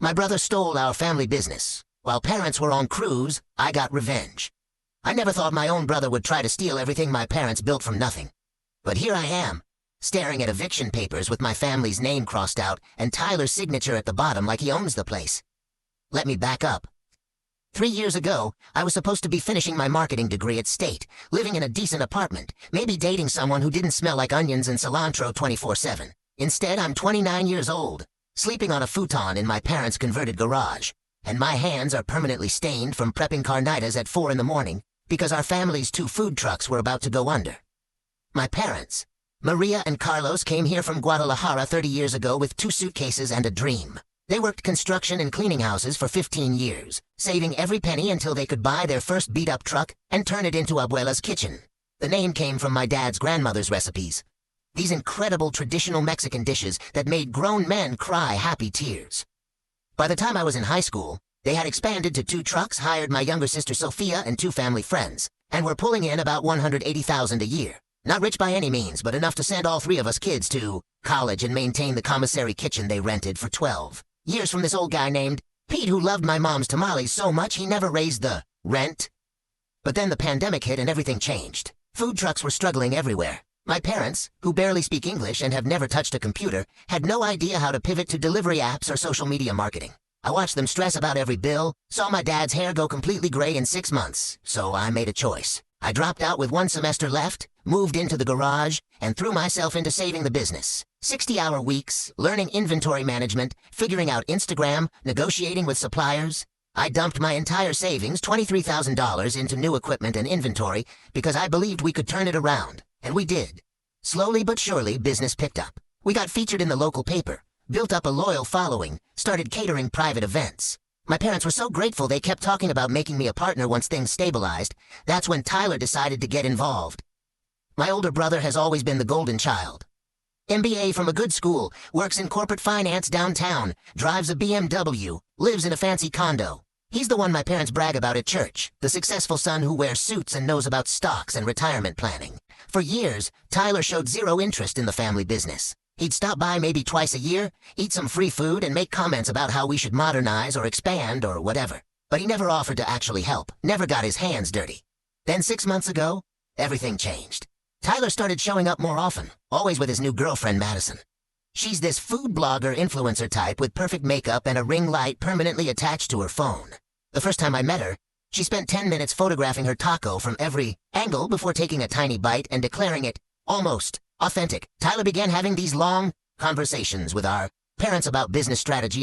My brother stole our family business. While parents were on cruise, I got revenge. I never thought my own brother would try to steal everything my parents built from nothing. But here I am, staring at eviction papers with my family's name crossed out and Tyler's signature at the bottom like he owns the place. Let me back up. 3 years ago, I was supposed to be finishing my marketing degree at State, living in a decent apartment, maybe dating someone who didn't smell like onions and cilantro 24/7. Instead, I'm 29 years old, sleeping on a futon in my parents' converted garage, and my hands are permanently stained from prepping carnitas at 4 in the morning because our family's 2 food trucks were about to go under. My parents, Maria and Carlos, came here from Guadalajara 30 years ago with 2 suitcases and a dream. They worked construction and cleaning houses for 15 years, saving every penny until they could buy their first beat-up truck and turn it into Abuela's kitchen. The name came from my dad's grandmother's recipes. These incredible traditional Mexican dishes that made grown men cry happy tears. By the time I was in high school, they had expanded to 2 trucks, hired my younger sister Sophia and 2 family friends, and were pulling in about $180,000 a year. Not rich by any means, but enough to send all 3 of us kids to college and maintain the commissary kitchen they rented for 12 years from this old guy named Pete, who loved my mom's tamales so much he never raised the rent. But then the pandemic hit and everything changed. Food trucks were struggling everywhere. My parents, who barely speak English and have never touched a computer, had no idea how to pivot to delivery apps or social media marketing. I watched them stress about every bill, saw my dad's hair go completely gray in 6 months, so I made a choice. I dropped out with 1 semester left, moved into the garage, and threw myself into saving the business. 60-hour weeks, learning inventory management, figuring out Instagram, negotiating with suppliers. I dumped my entire savings, $23,000, into new equipment and inventory because I believed we could turn it around. And we did. Slowly but surely, business picked up. We got featured in the local paper, built up a loyal following, started catering private events. My parents were so grateful they kept talking about making me a partner once things stabilized. That's when Tyler decided to get involved. My older brother has always been the golden child. MBA from a good school, works in corporate finance downtown, drives a BMW, lives in a fancy condo. He's the one my parents brag about at church, the successful son who wears suits and knows about stocks and retirement planning. For years, Tyler showed zero interest in the family business. He'd stop by maybe twice a year, eat some free food, and make comments about how we should modernize or expand or whatever. But he never offered to actually help, never got his hands dirty. Then 6 months ago, everything changed. Tyler started showing up more often, always with his new girlfriend Madison. She's this food blogger influencer type with perfect makeup and a ring light permanently attached to her phone. The first time I met her, she spent 10 minutes photographing her taco from every angle before taking a tiny bite and declaring it almost authentic. Tyler began having these long conversations with our parents about business strategy